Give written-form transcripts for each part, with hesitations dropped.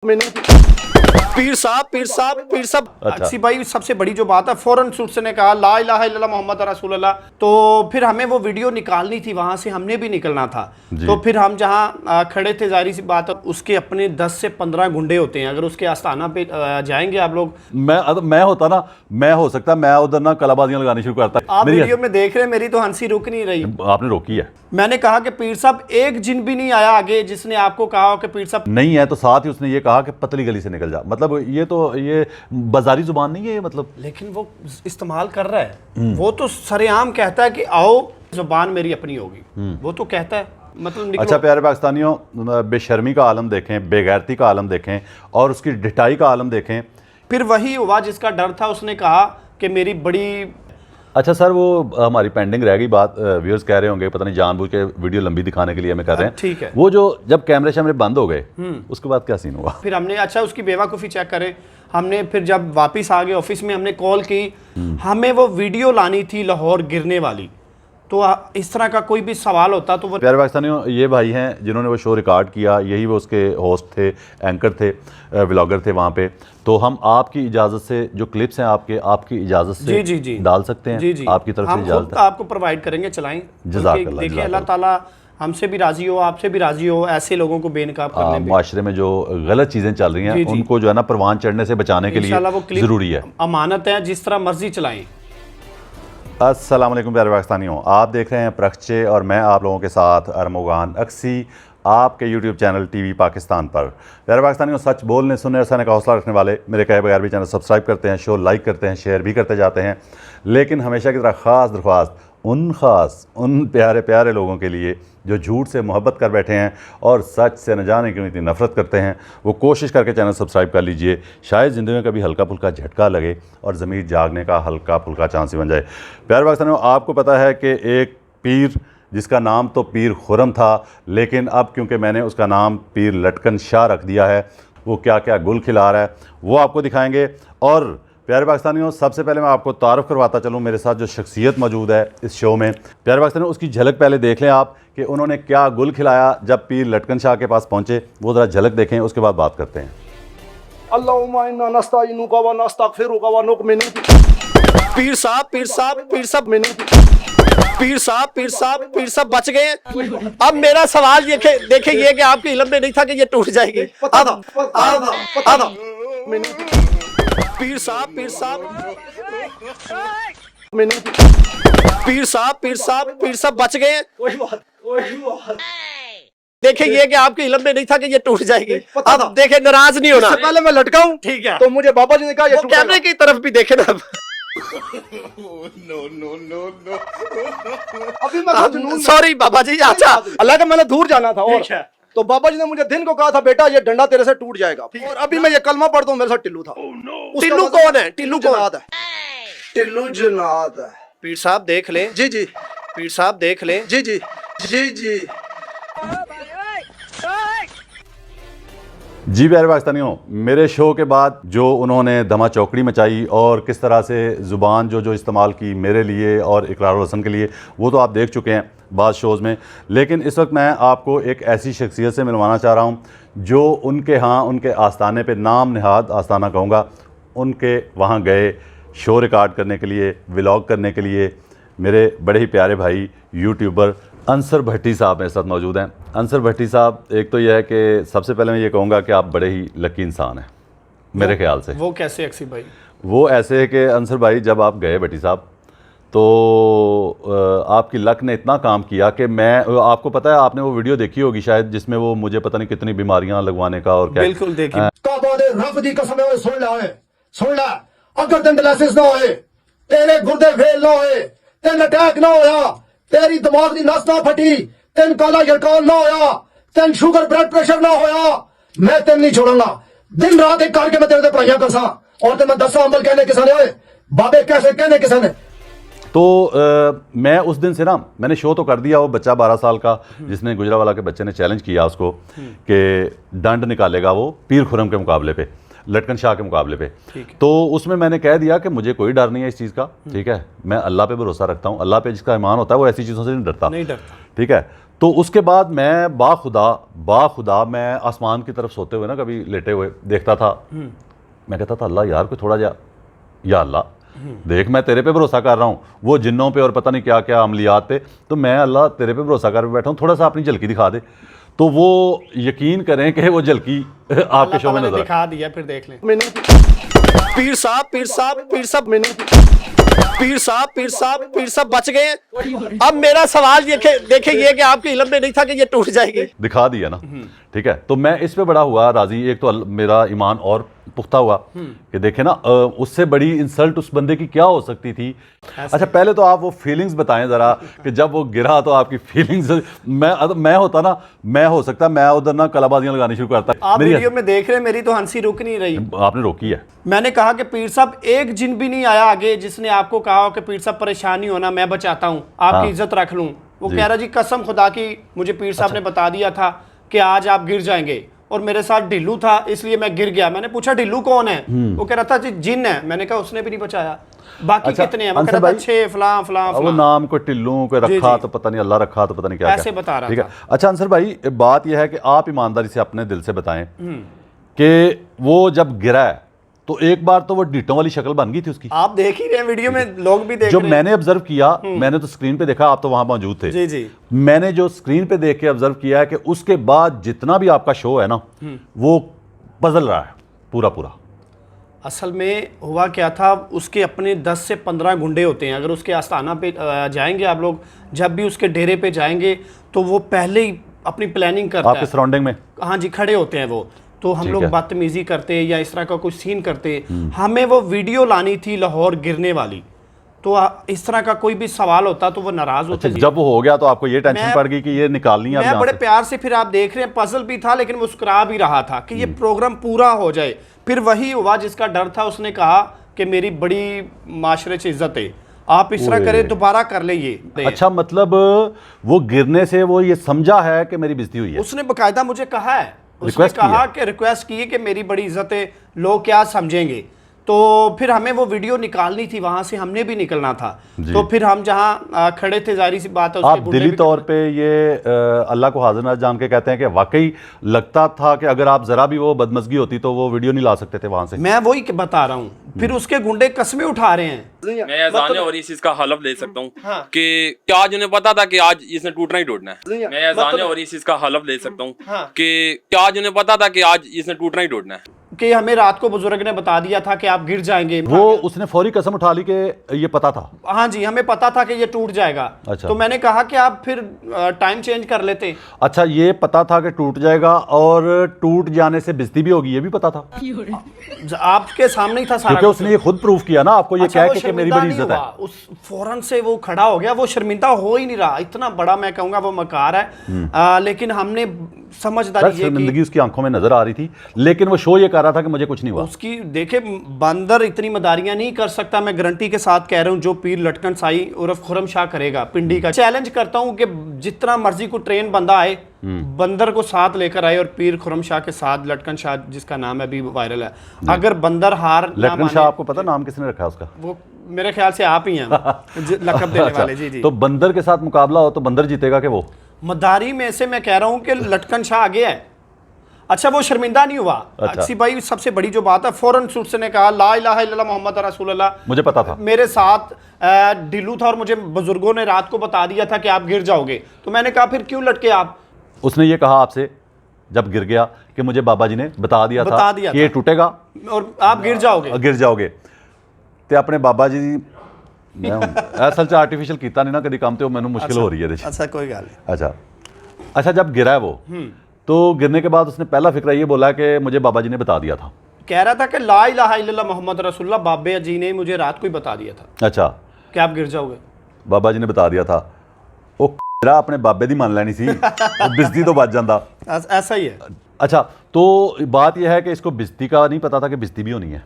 पीर साहब अच्छा। अक्सी भाई सबसे बड़ी जो बात है, फौरन सुट से ने कहा ला इलाहा इल्लल्लाह मोहम्मद रसूलुल्लाह। तो फिर हमें वो वीडियो निकालनी थी, वहां से हमने भी निकलना था। तो फिर हम जहाँ खड़े थे, जाहिर सी बात है उसके अपने 10 से 15 गुंडे होते हैं। अगर उसके आस्थाना पे जाएंगे आप लोग, मैं होता ना, मैं हो सकता मैं उधर ना कलाबाजियां लगानी शुरू करता। आप वीडियो में देख रहे हैं, मेरी तो हंसी रुक नहीं रही। आपने रोकी है। मैंने कहा कि पीर साहब एक जिन भी नहीं आया आगे जिसने आपको कहा हो कि पीर साहब नहीं है, तो साथ ही उसने ये कहा कि पतली गली से निकल जा। मतलब ये बाजारी जुबान नहीं है ये, मतलब लेकिन वो इस्तेमाल कर रहा है। वो तो सरेआम कहता है कि आओ जुबान मेरी अपनी होगी, वो तो कहता है। मतलब अच्छा प्यारे पाकिस्तानियों, बेशर्मी का आलम देखें, बेगैरती का आलम देखें और उसकी ढिठाई का आलम देखें। फिर वही हुआ जिसका डर था, उसने कहा कि मेरी बड़ी। अच्छा सर, वो हमारी पेंडिंग रह गई बात। व्यूअर्स कह रहे होंगे पता नहीं जानबूझ के वीडियो लंबी दिखाने के लिए हमें कर रहे हैं। ठीक है। वो जो जब कैमरे शैमरे बंद हो गए उसके बाद क्या सीन हुआ? फिर हमने अच्छा उसकी बेवकूफ़ी चेक करे। हमने फिर जब वापस आ गए ऑफिस में, हमने कॉल की। हमें वो वीडियो लानी थी लाहौर गिरने वाली। तो इस तरह का कोई भी सवाल होता तो वो। प्यारे पाकिस्तानियों, ये भाई हैं जिन्होंने वो शो रिकॉर्ड किया, यही वो उसके होस्ट थे, एंकर थे, व्लॉगर थे वहाँ पे। तो हम आपकी इजाज़त से जो क्लिप्स हैं आपकी इजाज़त से जी डाल सकते हैं। जी आपकी तरफ से इजाज़त है, आपको प्रोवाइड करेंगे, चलाएं। जज़ाकल्लाह। देखिए अल्लाह ताला हमसे भी राजी हो, आपसे भी राजी हो, ऐसे लोगों को बेनकाब करने में। माशरे में जो गलत चीज़ें चल रही हैं उनको जो है ना परवान चढ़ने से बचाने के लिए ज़रूरी है। अमानत है, जिस तरह मर्जी चलाएं। अस्सलाम वालेकुम प्यारे पाकिस्तानियों, आप देख रहे हैं प्रखचे और मैं आप लोगों के साथ अरमोगान अक्सी, आपके यूट्यूब चैनल टीवी पाकिस्तान पर। प्यारे पाकिस्तानियों, सच बोलने सुनने और सहने का हौसला रखने वाले मेरे कहे बगैर भी चैनल सब्सक्राइब करते हैं, शो लाइक करते हैं, शेयर भी करते जाते हैं। लेकिन हमेशा की तरह ख़ास दरख्वास्त उन प्यारे प्यारे लोगों के लिए जो झूठ से मोहब्बत कर बैठे हैं और सच से न जाने क्यों इतनी नफ़रत करते हैं, वो कोशिश करके चैनल सब्सक्राइब कर लीजिए। शायद ज़िंदगी में कभी हल्का फुल्का झटका लगे और ज़मीर जागने का हल्का फुल्का चांस ही बन जाए। प्यारे पाकिस्तानियों, आपको पता है कि एक पीर जिसका नाम तो पीर खुरम था, लेकिन अब क्योंकि मैंने उसका नाम पीर लटकन शाह रख दिया है, वो क्या क्या गुल खिला रहा है वो आपको दिखाएंगे। और प्यारे पाकिस्तानियों, सबसे पहले मैं आपको तारुफ करवाता चलूँ, मेरे साथ जो शख्सियत मौजूद है इस शो में। प्यारे पाकिस्तानियों, उसकी झलक पहले देख लें आप कि उन्होंने क्या गुल खिलाया जब पीर लटकन शाह के पास पहुँचे। वो ज़रा झलक देखें, उसके बाद बात करते हैं। पीर साहब बच गए। अब मेरा सवाल ये देखे ये कि आपके इल्म में नहीं था कि ये टूट जाएगी। पीर साहब बच गए। देखे ये कि आपके इल्म में नहीं था कि ये टूट जाएगी। अब देखे, नाराज नहीं होना। पहले मैं लटकाऊं, ठीक है। तो मुझे बाबा जी ने कहा ये कैमरे की तरफ भी देखे ना। अभी मैं सॉरी बाबा जी। अच्छा, अल्लाह का मैंने दूर जाना था। और ठीक है। तो बाबा जी ने मुझे दिन को कहा था, बेटा ये डंडा तेरे से टूट जाएगा। और अभी मैं ये कलमा पढ़ता हूँ, मेरे साथ टिल्लू था। टिल्लू कौन है? टिल्लू जनाद है। टिल्लू जनाद है। पीर साहब देख ले। जी जी। पीर साहब देख ले। जी जी जी जी जी प्यारे पाकिस्तानियों, मेरे शो के बाद जो उन्होंने धमा चौकड़ी मचाई और किस तरह से ज़ुबान जो इस्तेमाल की मेरे लिए और इकरार हसन के लिए, वो तो आप देख चुके हैं बाद शोज़ में। लेकिन इस वक्त मैं आपको एक ऐसी शख्सियत से मिलवाना चाह रहा हूँ जो उनके उनके आस्थाने पे, नाम नहाद आस्थाना कहूँगा, उनके वहाँ गए शो रिकॉर्ड करने के लिए, व्लॉग करने के लिए। मेरे बड़े ही प्यारे भाई यूट्यूबर अंसर भट्टी साहब मेरे साथ मौजूद हैं। अंसर भट्टी साहब, एक तो यह है कि सबसे पहले मैं ये कहूँगा कि आप बड़े ही लकी इंसान हैं मेरे ख्याल से। वो कैसे अक्सी भाई? वो ऐसे है कि अंसर भाई, जब आप गए भट्टी साहब तो आपकी लक ने इतना काम किया कि आपको पता है, आपने वो वीडियो देखी होगी शायद, जिसमें वो मुझे पता नहीं कितनी बीमारियां लगवाने का और क्या। बिल्कुल देखिए। सुन ला, अगर तेन डायलिसिस ना होए, तेरे गुर्दे फेल ना होए, तेन अटैक ना होया, तेरी दिमाग की नस ना फटी, तेन काला यरकान ना होया, तेन शुगर ब्लड प्रेशर ना होया, मैं तेन नहीं छोड़ूंगा। दिन रात एक करके मैं तेरे से पढ़ाइयां करसा और ते मैं दसा अमल कहने किसाने होए, बाबे कैसे कहने किसाने। तो मैं उस दिन से ना, मैंने शो तो कर दिया। वो बच्चा 12 साल का जिसने गुजरावाला के बच्चे ने चैलेंज किया उसको कि दंड निकालेगा वो पीर खुरम के मुकाबले पे, लटकन शाह के मुकाबले पे। तो उसमें मैंने कह दिया कि मुझे कोई डर नहीं है इस चीज़ का, ठीक है। मैं अल्लाह पे भरोसा रखता हूँ, अल्लाह पे जिसका ईमान होता है वो ऐसी चीज़ों से नहीं डरता। नहीं डरता। ठीक है। तो उसके बाद मैं बाखुदा मैं आसमान की तरफ सोते हुए ना कभी लेटे हुए देखता था। मैं कहता था अल्लाह यार कोई थोड़ा या अल्लाह देख मैं तेरे पे भरोसा कर रहा हूँ, वो जिन्नों पे और पता नहीं क्या क्या अमलियात पे, तो मैं अल्लाह तेरे पे भरोसा कर बैठा हूँ, थोड़ा सा अपनी झलकी दिखा दे। तो वो यकीन करें कि वो झलकी आपके शो में नजर दिखा दिया, फिर देख लें। पीर साहब बच गए। अब मेरा सवाल देखिए ये कि आपके इल्म में नहीं था कि ये टूट जाएगी। दिखा दिया ना, ठीक है। तो मैं इस पे बड़ा हुआ राजी, एक तो मेरा ईमान और पुख्ता हुआ कि देखे ना उससे बड़ी इंसल्ट उस बंदे की क्या हो सकती थी। अच्छा पहले तो आप वो फीलिंग्स बताएं जरा कि जब वो गिरा तो आपकी फीलिंग्स। मैं होता ना, मैं हो सकता मैं उधर ना कलाबाजियां लगानी शुरू करता। आप वीडियो में देख रहे हैं, मेरी तो हंसी रुक नहीं रही। आपने रोकी है। मैंने कहा कि पीर साहब एक जिन भी नहीं आया आगे जिसने आपको कहा हो कि पीर साहब परेशानी होना मैं बचाता हूँ, आपकी इज्जत रख लूँ। वो कह रहा जी कसम खुदा की मुझे पीर साहब ने बता दिया था कि आज आप गिर जाएंगे, और मेरे साथ ढिल्लू था इसलिए मैं गिर गया। मैंने पूछा ढिल्लू कौन है? वो कह रहा था जी जिन है। मैंने कहा उसने भी नहीं बचाया, बाकी कितने हैं? वो कह रहा था 6 फलां फलां वो नाम को टिल्लू को रखा तो पता नहीं, अल्लाह रखा तो पता नहीं क्या ऐसे बता रहा था। अच्छा अंसर भाई बात यह है कि आप ईमानदारी से अपने दिल से बताएं कि वो जब गिरा है तो एक बार तो वो डिटो वाली शक्ल बन गई थी उसकी। आप देख ही रहे हैं वीडियो में, लोग भी देख जो रहे हैं। मैंने ऑब्जर्व किया, मैंने तो स्क्रीन पे देखा, आप तो वहां मौजूद थे। जी जी। मैंने जो स्क्रीन पे देख के ऑब्जर्व किया है कि उसके बाद जितना भी आपका शो है ना वो बदल रहा है पूरा। असल में हुआ क्या था, उसके अपने 10 से 15 गुंडे होते हैं। अगर उसके आस्थाना पे जाएंगे आप लोग, जब भी उसके डेरे पे जाएंगे तो वो पहले ही अपनी प्लानिंग करता है। आपके सराउंडिंग में हाँ जी खड़े होते हैं वो। तो हम लोग बदतमीजी करते या इस तरह का कुछ सीन करते, हमें वो वीडियो लानी थी लाहौर गिरने वाली। तो इस तरह का कोई भी सवाल होता तो वो नाराज होते। अच्छा, जब वो हो गया तो आपको ये टेंशन पड़ गई कि ये निकालनी है। मैं बड़े प्यार से, फिर आप देख रहे हैं पजल भी था लेकिन मुस्कुरा भी रहा था कि ये प्रोग्राम पूरा हो जाए। फिर वही हुआ जिसका डर था। उसने कहा कि मेरी बड़ी माशरे से इज्जत है, आप इस तरह करें दोबारा कर ले ये। अच्छा मतलब वो गिरने से वो ये समझा है कि मेरी बेइज्जती हुई है। उसने बकायदा मुझे कहा है, उसने कहा कि रिक्वेस्ट की है कि मेरी बड़ी इज्जत है, लोग क्या समझेंगे। तो फिर हमें वो वीडियो निकालनी थी, वहां से हमने भी निकलना था। तो फिर हम जहां खड़े थे, जाहिर सी बात है आप दिली तौर पे ये अल्लाह को हाजिर नाज़र जान के कहते हैं कि वाकई लगता था कि अगर आप जरा भी वो बदमजगी होती तो वो वीडियो नहीं ला सकते थे वहां से। मैं वही बता रहा हूँ। फिर उसके गुंडे कस्में उठा रहे हैं। मैं अजान और इस चीज का हलफ ले सकता हूँ कि आज उन्हें पता था कि आज इसने टूटना ही टूटना है। मैं अजान और इस चीज का हलफ ले सकता हूँ कि आज उन्हें पता था कि आज इसने टूटना ही टूटना है। कि हमें रात को बुजुर्ग ने बता दिया था कि आप गिर जाएंगे। वो उसने फौरी कसम उठा ली कि ये पता था। हाँ जी, हमें पता था कि ये टूट जाएगा। अच्छा। तो मैंने कहा कि आप फिर टाइम चेंज कर लेते। अच्छा, ये पता था कि टूट जाएगा और टूट जाने से बेइज्जती भी होगी, ये भी पता था आपके सामने ही था सारा, क्योंकि उसने ये खुद प्रूफ किया ना आपको, ये अच्छा, कह के मेरी बड़ी इज्जत है। उस फौरन से वो खड़ा हो गया, वो शर्मिंदा हो ही नहीं रहा। इतना बड़ा मैं कहूंगा वो मकार है। लेकिन हमने समझदारी शर्मिंदगी उसकी आंखों में नजर आ रही थी, लेकिन वो शो ये कर रहा था कि मुझे कुछ नहीं हुआ। उसकी देखे बंदर इतनी मदारियां नहीं कर सकता। मैं गारंटी के साथ कह रहा हूं, जो पीर लटकन साई उर्फ खुरम शाह करेगा पिंडी का, चैलेंज करता हूं कि जितना मर्जी को ट्रेन बंदा आए, बंदर को साथ लेकर आए और पीर खुरम शाह के साथ लटकन शाह जिसका नाम है अभी वायरल है, अगर बंदर हार लटकन शाह आपको पता नाम किसने रखा है उसका? वो मेरे ख्याल से आप ही हैं लकब देने वाले। जी जी। तो बंदर के साथ मुकाबला हो तो बंदर जीतेगा कि वो? मदारी में से मैं कह रहा हूं कि लटकन शाह आगे है। अच्छा, वो शर्मिंदा नहीं हुआ। अक्सी भाई सबसे बड़ी जो बात है, फौरन सूट से ने कहा ला इलाहा इल्लल्लाह मोहम्मद रसूलुल्लाह। मुझे पता था, मेरे साथ ढिल्लू था और मुझे बुजुर्गों ने रात को बता दिया था कि आप गिर जाओगे। तो मैंने कहा फिर क्यों लटके आप? उसने ये कहा आपसे जब गिर गया कि मुझे बाबा जी ने बता दिया था कि ये टूटेगा और आप गिर जाओगे। ते अपने बाबा जी असल च आर्टिफिशियल किया नहीं ना कभी काम, तो मैंने मुश्किल हो रही है। अच्छा कोई गल नहीं। अच्छा जब गिरा है वो, तो गिरने के बाद उसने पहला फिक्र ये बोला कि मुझे बाबा जी ने बता दिया था। कह रहा था कि ला इलाहा इल्लल्लाह मोहम्मद रसूलुल्लाह, बाबा जी ने मुझे रात को ही बता दिया था। अच्छा, कि आप गिर जाओगे। बाबा जी ने बता दिया था। वो अपने बाबे दी मान लेनी सी, बिजती तो बच जाता। ऐसा ही है। अच्छा, तो बात यह है कि इसको बिजती का नहीं पता था कि बिजती भी होनी है।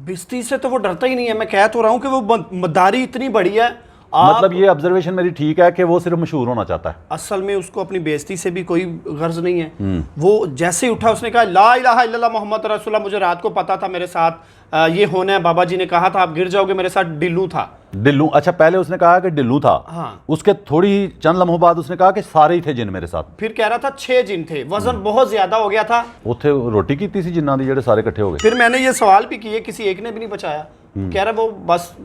बिस्ती से तो वो डरता ही नहीं है। मैं कह तो रहा हूं कि वो मदारी इतनी बड़ी है, मतलब ये ऑब्जर्वेशन मेरी ठीक है कि वो सिर्फ मशहूर होना चाहता है। असल में उसको अपनी बेइज्जती से भी कोई गर्ज नहीं है। वो जैसे ही उठा उसने कहा ला इलाहा इल्लल्लाह मोहम्मद रसूलुल्लाह, मुझे रात को पता था मेरे साथ ये होना है, बाबा जी ने कहा था आप गिर जाओगे, मेरे साथ डिल्लू था। डिल्लू, अच्छा पहले उसने कहा कि डिल्लू था। हाँ। उसके थोड़ी चंद लम्हों बाद उसने कहा कि सारे ही थे जिन मेरे साथ। फिर कह रहा था 6 जिन थे, वजन बहुत ज्यादा हो गया था। उत्थे रोटी की सी जिन्ना दी जेडे सारे इकट्ठे हो गए। फिर मैंने ये सवाल भी किए, किसी एक ने भी नहीं बचाया। कह रहा वो बस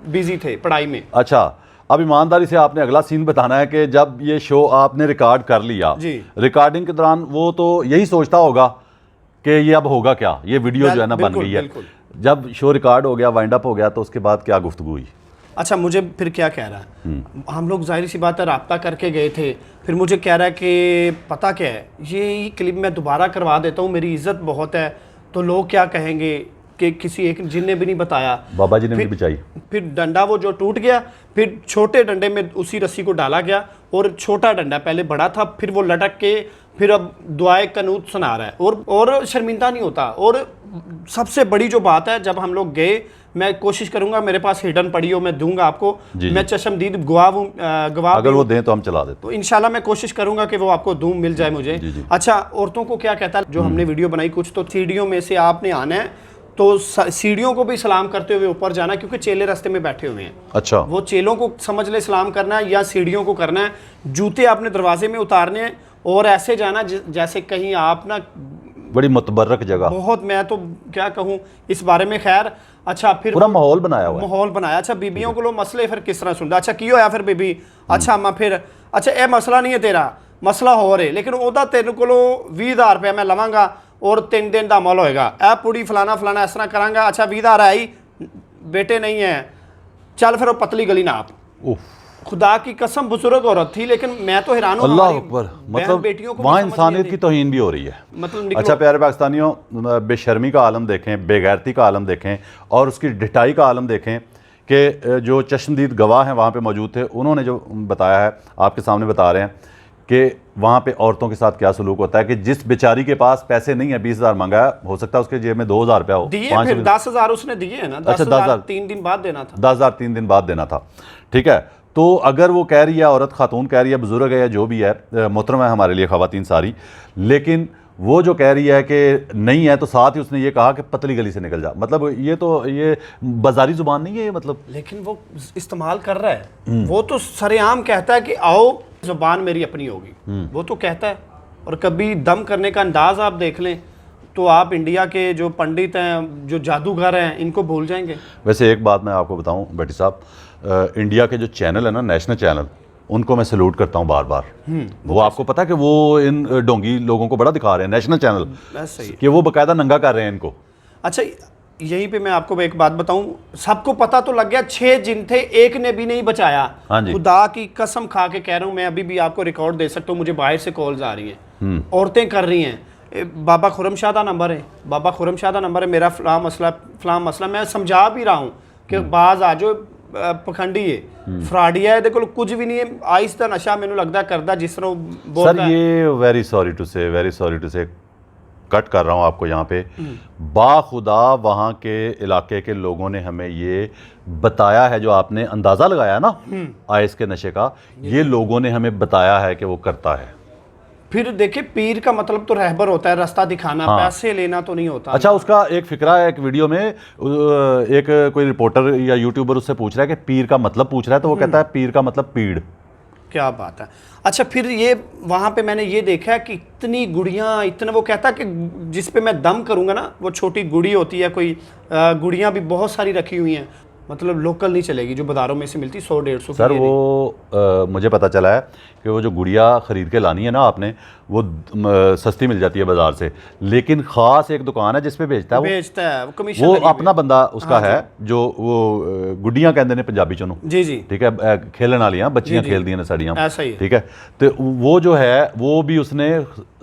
बिजी थे पढ़ाई में। अच्छा, अब ईमानदारी से आपने अगला सीन बताना है कि जब ये शो आपने रिकॉर्ड कर लिया, जी। रिकॉर्डिंग के दौरान वो तो यही सोचता होगा कि ये अब होगा क्या, ये वीडियो जो है ना बन गई है। जब शो रिकॉर्ड हो गया, वाइंड अप हो गया, तो उसके बाद क्या गुफ्तगू हुई? अच्छा, मुझे फिर क्या कह रहा है, हम लोग जाहिर सी बात है राब्ता करके गए थे। फिर मुझे कह रहा है कि पता क्या है, ये क्लिप मैं दोबारा करवा देता हूँ, मेरी इज्जत बहुत है, तो लोग क्या कहेंगे कि किसी एक जिन ने भी नहीं बताया। बाबा जी ने भी बचाई। फिर डंडा वो जो टूट गया, फिर छोटे डंडे में उसी रस्सी को डाला गया, और छोटा डंडा पहले बड़ा था, फिर वो लटक के फिर अब दुआए कनूत सुना रहा है, और शर्मिंदा नहीं होता। और सबसे बड़ी जो बात है, जब हम लोग गए, मैं कोशिश करूंगा, मेरे पास हिडन पड़ी हो मैं दूंगा आपको, मैं चशमदीद गवाह अगर वो दें तो हम चला देते, तो इंशाल्लाह मैं कोशिश करूंगा कि वो आपको दूं मिल जाए मुझे। अच्छा, औरतों को क्या कहता है, जो हमने वीडियो बनाई, कुछ तो सीढ़ियों में से आपने आना है, तो सीढ़ियों को भी सलाम करते हुए ऊपर जाना, क्योंकि चेले रास्ते में बैठे हुए हैं। अच्छा, वो चेलों को समझ ले सलाम करना है या सीढ़ियों को करना है। जूते आपने दरवाजे में उतारने हैं और ऐसे जाना जैसे कहीं आप ना बड़ी मुतबर्रक जगह, बहुत, मैं तो क्या कहूँ इस बारे में। खैर, अच्छा, फिर पूरा माहौल बनाया हुआ है। माहौल बनाया। अच्छा, बीबियों को लो मसले फिर किस तरह सुनता। अच्छा, की होया फिर बीबी, अच्छा अम्मा फिर, अच्छा ये मसला नहीं है तेरा, मसला हो रहे, लेकिन ओदा तेरे को 20,000 रुपया मैं लवांगा और 3 दिन का अमल होएगा, ए पूरी फलाना फलाना इस तरह करांगा। अच्छा 20,000 आई, बेटे नहीं है, चल फिर वो पतली गली नाप। खुदा की कसम बुजुर्ग औरत थी, लेकिन मैं तो हैरान हूं, अल्लाह अकबर, मतलब वहाँ इंसानियत की तौहीन भी हो रही है। मतलब अच्छा प्यारे पाकिस्तानियों, बेशर्मी का आलम देखें, बेगैरती का आलम देखें, और उसकी ढिठाई का आलम देखें कि जो चश्मदीद गवाह हैं वहाँ पे मौजूद थे, उन्होंने जो बताया है आपके सामने बता रहे हैं कि वहाँ पे औरतों के साथ क्या सलूक होता है। कि जिस बेचारी के पास पैसे नहीं है, 20,000 मांगा है, हो सकता है उसके जेब में 2,000 रुपया हो, दिए, फिर 10,000 उसने दिए है ना। 10,000 3 दिन बाद देना था, 10,000 3 दिन बाद देना था। ठीक है, तो अगर वो कह रही है, औरत खातून कह रही है, बुजुर्ग है या जो भी है, मोहतरम है हमारे लिए ख़वातीन सारी, लेकिन वो जो कह रही है कि नहीं है, तो साथ ही उसने ये कहा कि पतली गली से निकल जा। मतलब ये बाजारी जुबान नहीं है ये, मतलब लेकिन वो इस्तेमाल कर रहा है। वो तो सरेआम कहता है कि आओ, जुबान मेरी अपनी होगी, वो तो कहता है। और कभी दम करने का अंदाज आप देख लें तो आप इंडिया के जो पंडित हैं, जो जादूगर हैं, इनको भूल जाएंगे। वैसे एक बात मैं आपको बताऊं बेटी साहब, इंडिया के जो चैनल है ना, नेशनल चैनल, उनको मैं सैल्यूट करता हूं बार बार। वो आपको पता है कि वो इन डोंगी लोगों को बड़ा दिखा रहे हैं, नेशनल चैनल, कि वो बाकायदा नंगा कर रहे हैं इनको। अच्छा, यहीं पे मैं आपको एक बात बताऊं, सबको पता तो लग गया 6 जिन थे, एक ने भी नहीं बचाया। हाँ जी। खुदा की कसम खा के कह रहा हूं, मैं अभी भी आपको रिकॉर्ड दे सकता हूं, मुझे बाहर से कॉल्स आ रही हैं, औरतें कर रही हैं, बाबा खुरम शाह का नंबर है, बाबा खुरम शाह का नंबर है, मेरा फलां मसला। मैं समझा भी रहा हूँ कि बाज आ जो पखंडी है, फ्रॉडिया है, देखो कुछ भी नहीं है, आहिस्ता नशा मैंने लगता करदा जिस तरह बोलता सर, ये वेरी सॉरी टू से कट कर रहा हूँ आपको यहाँ पे। बाखुदा वहाँ के इलाके के लोगों ने हमें ये बताया है, जो आपने अंदाज़ा लगाया ना आइस के नशे का, ये लोगों ने हमें बताया है कि वो करता है। फिर देखिए, पीर का मतलब तो रहबर होता है, रास्ता दिखाना, हाँ। पैसे लेना तो नहीं होता। अच्छा, उसका एक फिक्रा है, एक वीडियो में एक कोई रिपोर्टर या यूट्यूबर उससे पूछ रहा है कि पीर का मतलब पूछ रहा है, तो वो कहता है पीर का मतलब पीड़। क्या बात है। अच्छा, फिर ये वहाँ पे मैंने ये देखा है कि इतनी गुड़ियाँ, इतना, वो कहता है कि जिस पे मैं दम करूँगा ना, वो छोटी गुड़ी होती है, कोई गुड़ियाँ भी बहुत सारी रखी हुई हैं, मतलब लोकल नहीं चलेगी, जो बाज़ारों में से मिलती 100-150। सर वो मुझे पता चला है कि वो जो गुड़िया ख़रीद के लानी है ना आपने, वो सस्ती मिल जाती है बाज़ार से, लेकिन ख़ास एक दुकान है जिस पे बेचता है, वो कमीशन, वो अपना बंदा उसका है, जो वो गुड्डियाँ कहते हैं पंजाबी चनू, जी जी, ठीक है, खेलन वालियाँ बच्चियाँ खेलती हैं साड़ियाँ, ऐसा ही, ठीक है। तो वो जो है वो भी उसने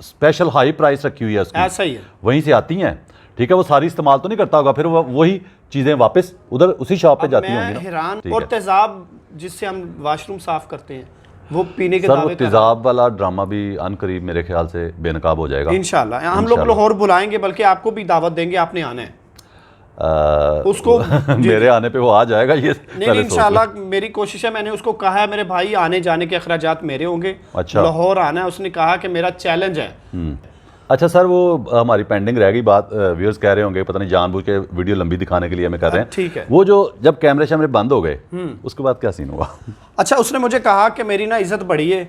स्पेशल हाई प्राइस रखी हुई है उसकी, ऐसा ही है, वहीं से आती हैं, ठीक है। वो सारी इस्तेमाल तो नहीं करता होगा, फिर वही चीज़ें वापस उधर उसी शॉप पे जाती होंगी ना। हैरान। और तेजाब जिससे हम वाशरूम साफ करते हैं, वो पीने के सर, वो तेजाब वाला ड्रामा भी अनकरीब मेरे ख्याल से बेनकाब हो जाएगा इंशाल्लाह। हम लोग लाहौर बुलाएंगे, बल्कि आपको भी दावत देंगे, आपने आना है। उसको मेरे आने पे वो आ जाएगा ये नहीं, इंशाल्लाह मेरी कोशिश है। मैंने उसको कहा है मेरे भाई आने जाने के अखराजात मेरे होंगे। अच्छा। लाहौर आना है, उसने कहा कि मेरा चैलेंज है। अच्छा सर, वो हमारी पेंडिंग रह गई बात, व्यूअर्स कह रहे होंगे पता नहीं जानबूझ के वीडियो लंबी दिखाने के लिए हमें कर रहे हैं। ठीक है। वो जो जब कैमरे शैमरे बंद हो गए उसके बाद क्या सीन हुआ? अच्छा, उसने मुझे कहा कि मेरी ना इज्जत बड़ी है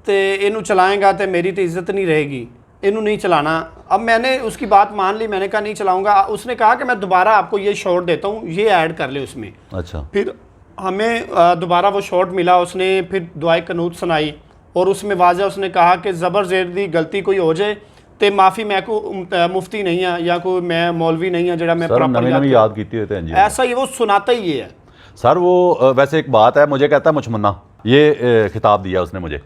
तो इनू चलाएगा तो मेरी तो इज्जत नहीं रहेगी, इनू नहीं चलाना। अब मैंने उसकी बात मान ली, मैंने कहा नहीं चलाऊंगा। उसने कहा कि मैं दोबारा आपको ये शॉट देता हूँ, ये ऐड कर ले उसमें। अच्छा। फिर हमें दोबारा वो शॉट मिला, उसने फिर दुआए कनूत सुनाई और उसमें वाज़ह उसने कहा कि ज़बर ज़ेर दी गलती कोई हो जाए तो माफ़ी, मैं को मुफ्ती नहीं है या कोई मैं मौलवी नहीं है जरा मैं प्रॉपर याद कीती होते हैं जी। ऐसा ही वो सुनाता ही ये है सर। वो वैसे एक बात है, मुझे कहता है मुझमन्ना, ये खिताब दिया उसने मुझे,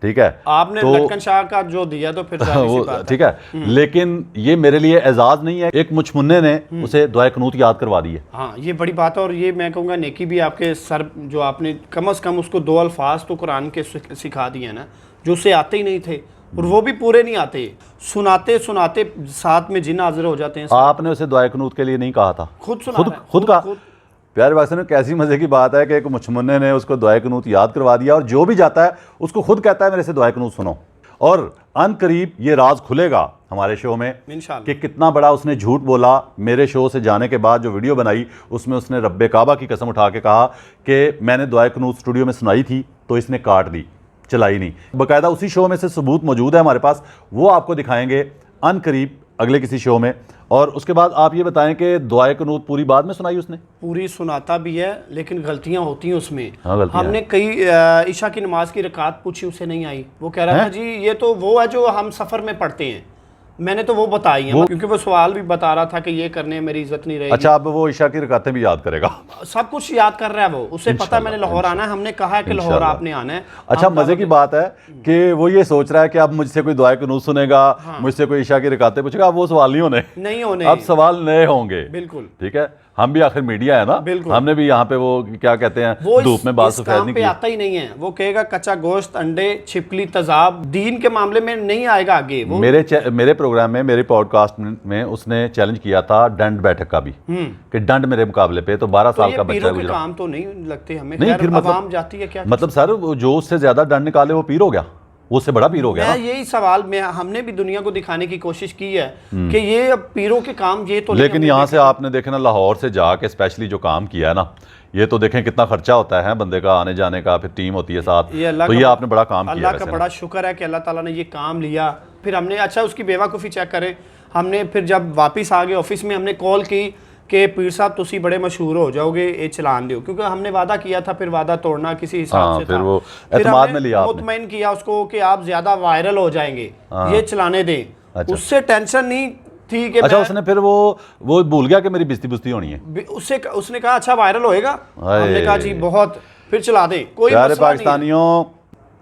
ठीक है। आपने तो लक्कन शाह का जो दिया तो फिर वो ठीक है, लेकिन ये मेरे लिए एजाज नहीं है, एक मुझमुन्ने ने उसे दुआए कनूत याद करवा दी है। हाँ, ये बड़ी बात है और ये मैं कहूँगा नेकी भी आपके सर, जो आपने कम से कम उसको 2 अल्फाज तो कुरान के सिखा दिए ना, जो उसे आते ही नहीं थे और वो भी पूरे नहीं आते, सुनाते सुनाते साथ में जिन हाजिर हो जाते हैं। आपने उसे दुआए कनूत के लिए नहीं कहा था, खुद सुना खुद कहा। प्यारे पाकिस्तानी, कैसी मजे की बात है कि एक मुझमुन्ने ने उसको दुआए कनूत याद करवा दिया और जो भी जाता है उसको खुद कहता है मेरे से दुआए कनूत सुनो। और अनकरीब ये राज खुलेगा हमारे शो में कि कितना बड़ा उसने झूठ बोला। मेरे शो से जाने के बाद जो वीडियो बनाई उसमें उसने रब्बे काबा की कसम उठा के कहा कि मैंने दुआए कनूत स्टूडियो में सुनाई थी तो इसने काट दी, चलाई नहीं। बाकायदा उसी शो में से सबूत मौजूद है हमारे पास, वो आपको दिखाएंगे अनकरीब अगले किसी शो में। और उसके बाद आप ये बताएं कि दुआए कनूत पूरी बाद में सुनाई उसने? पूरी सुनाता भी है लेकिन गलतियां होती हैं उसमें। हाँ, गलतियां हमने कई ईशा की नमाज की रकात पूछी, उसे नहीं आई। वो कह रहा था जी ये तो वो है जो हम सफ़र में पढ़ते हैं। मैंने तो वो बताई है क्योंकि वो सवाल भी बता रहा था कि ये करने मेरी इज्जत नहीं रहेगी। अच्छा, अब वो ईशा की रकातें भी याद करेगा, सब कुछ याद कर रहा है वो। उसे पता है मैंने लाहौर आना है, हमने कहा है कि लाहौर आपने आना है। अच्छा, मजे की बात है कि वो ये सोच रहा है कि अब मुझसे कोई दुआए कनूत सुनेगा, मुझसे कोई ईशा की रकातें पूछेगा। अब वो सवाल नहीं होने, अब सवाल नए होंगे। बिल्कुल, ठीक है। हम भी आखिर मीडिया है ना, हमने भी यहाँ पे वो क्या कहते हैं धूप में बाल सफेद नहीं किया। आता ही नहीं है। वो कहेगा कच्चा गोश्त, अंडे, छिपकली, तजाब, दीन के मामले में नहीं आएगा आगे। वो मेरे प्रोग्राम में, मेरे पॉडकास्ट में उसने चैलेंज किया था डंड बैठक का भी कि डंड मेरे मुकाबले पे। तो 12 साल का बच्चा गुजरा। काम तो नहीं लगते हमें, नहीं, फिर आवाम जाती है क्या? मतलब सर, जो उससे ज्यादा डंड निकाले वो पीर हो गया, उससे बड़ा पीर हो गया। यही सवाल में हमने भी दुनिया को दिखाने की कोशिश की है कि ये अब पीरों के काम ये तो। लेकिन यहाँ से आपने देखे ना, लाहौर से जाके स्पेशली जो काम किया है ना, ये तो देखें कितना खर्चा होता है बंदे का आने जाने का, फिर टीम होती है साथ। तो ये आपने बड़ा काम किया। अल्लाह का बड़ा शुक्र है कि अल्लाह ताला ने ये काम लिया। फिर हमने, अच्छा उसकी बेवकूफ़ी चेक करें, हमने फिर जब वापस आ गए ऑफिस में हमने कॉल की कि पीर साहब तुसी बड़े मशहूर हो जाओगे, ये चलान दो, क्योंकि हमने वादा किया था, फिर वादा तोड़ना किसी हिसाब से फिर था। वो फिर एतमाद में लिया, मुतमईन किया उसको कि आप ज्यादा वायरल हो जाएंगे, ये चलाने दें। अच्छा। उससे टेंशन नहीं थी कि अच्छा, उसने फिर वो भूल गया कि मेरी बिस्ती बुस्ती होनी है। उसने कहा अच्छा वायरल होएगा, हमने कहा जी बहुत, फिर चला दें, कोई प्यारे पाकिस्तानियों,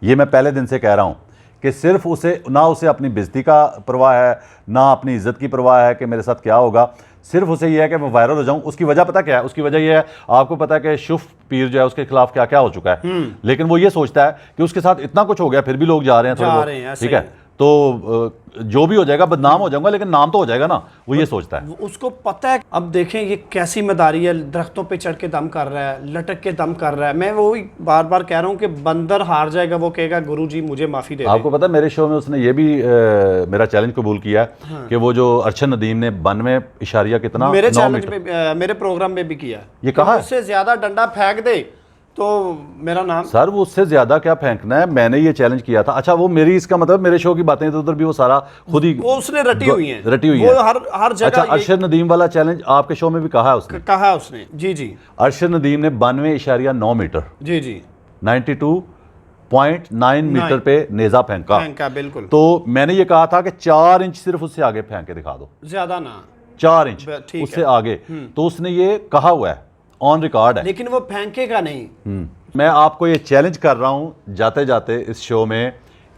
ये मैं पहले दिन से कह रहा हूँ कि सिर्फ उसे ना उसे अपनी बेइज्जती का परवाह है, ना अपनी इज्जत की परवाह है कि मेरे साथ क्या होगा। सिर्फ उसे यह है कि मैं वायरल हो जाऊं। उसकी वजह पता क्या है? उसकी वजह यह है, आपको पता है कि शुफ पीर जो है उसके खिलाफ क्या क्या हो चुका है, लेकिन वो ये सोचता है कि उसके साथ इतना कुछ हो गया फिर भी लोग जा रहे हैं थोड़े, ठीक है, तो जो भी हो जाएगा, बदनाम हो जाऊंगा लेकिन नाम तो हो जाएगा ना, वो ये सोचता है। उसको पता है। अब देखें ये कैसी मदारी है, दरख्तों पे चढ़ के दम कर रहा है, लटक के दम कर रहा है। मैं वो बार बार कह रहा हूँ कि बंदर हार जाएगा, वो कहेगा गुरुजी मुझे माफी दे। आपको पता है मेरे शो में उसने ये भी मेरा चैलेंज कबूल किया है कि वो जो अरशद नदीम ने 92 इशारिया कितना मेरे चैलेंज में, मेरे प्रोग्राम में भी किया, ये कहा उससे ज्यादा डंडा फेंक दे तो मेरा नाम। सर वो उससे ज्यादा क्या फेंकना है, मैंने ये चैलेंज किया था। अच्छा, वो मेरी, इसका मतलब मेरे शो की बातें इधर उधर भी वो सारा खुद ही वो उसने रटी हुई है, वो हर जगह। अच्छा, अरशद नदीम वाला चैलेंज आपके शो में भी कहा है उसने? कहा उसने, जी जी। अरशद नदीम ने 92.9 मीटर, जी जी, 92.9 मीटर पे नेजा फेंका, बिल्कुल। तो मैंने ये कहा था कि 4 इंच सिर्फ उससे आगे फेंक के दिखा दो, ज्यादा ना, 4 इंच उससे आगे। तो उसने ये कहा हुआ है, ऑन रिकॉर्ड है, लेकिन वो फेंकेगा नहीं। मैं आपको ये चैलेंज कर रहा हूं जाते जाते इस शो में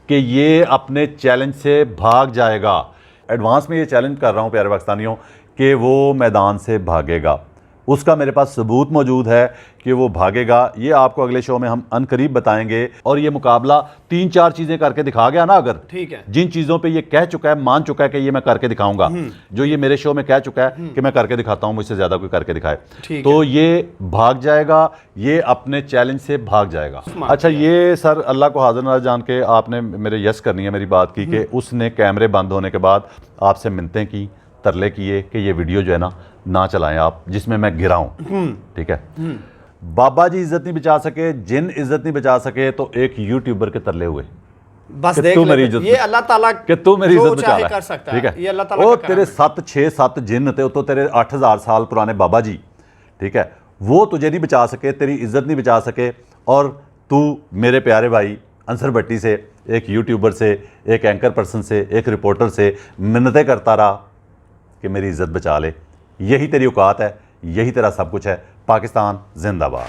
कि ये अपने चैलेंज से भाग जाएगा। एडवांस में ये चैलेंज कर रहा हूं प्यारे पाकिस्तानियों कि वो मैदान से भागेगा। उसका मेरे पास सबूत मौजूद है कि वो भागेगा। ये आपको अगले शो में हम अनकरीब बताएंगे। और ये मुकाबला 3-4 चीज़ें करके दिखा गया ना, अगर ठीक है, जिन चीज़ों पे ये कह चुका है, मान चुका है कि ये मैं करके दिखाऊंगा, जो ये मेरे शो में कह चुका है कि मैं करके दिखाता हूँ, मुझसे ज़्यादा कोई करके दिखाए, तो ये भाग जाएगा, ये अपने चैलेंज से भाग जाएगा। अच्छा, ये सर अल्लाह को हाजिर नाज़िर जान के आपने मेरे यस करनी है मेरी बात की कि उसने कैमरे बंद होने के बाद आपसे मिन्नतें की, तरले किए कि ये वीडियो जो है ना चलाएं आप, जिसमें मैं गिरा हूं। ठीक है, बाबा जी इज्जत नहीं बचा सके, जिन इज्जत नहीं बचा सके, तो एक यूट्यूबर के तरले हुए बस कि देख तू ले, मेरी इज्जत, ये अल्लाह ताला कि तू मेरी जो इज्जत बचा चाहे रहा कर है। सकता ठीक है, ये अल्लाह ताला ओ का तेरे करम है। 6-7 जिन थे, तो तेरे 8000 साल पुराने बाबा जी, ठीक है, वो तुझे नहीं बचा सके, तेरी इज्जत नहीं बचा सके। और तू मेरे प्यारे भाई अंसर भट्टी से, एक यूट्यूबर से, एक एंकर पर्सन से, एक रिपोर्टर से मिन्नतें करता रहा कि मेरी इज्जत बचा ले। यही तेरी औकात है, यही तेरा सब कुछ है। पाकिस्तान जिंदाबाद।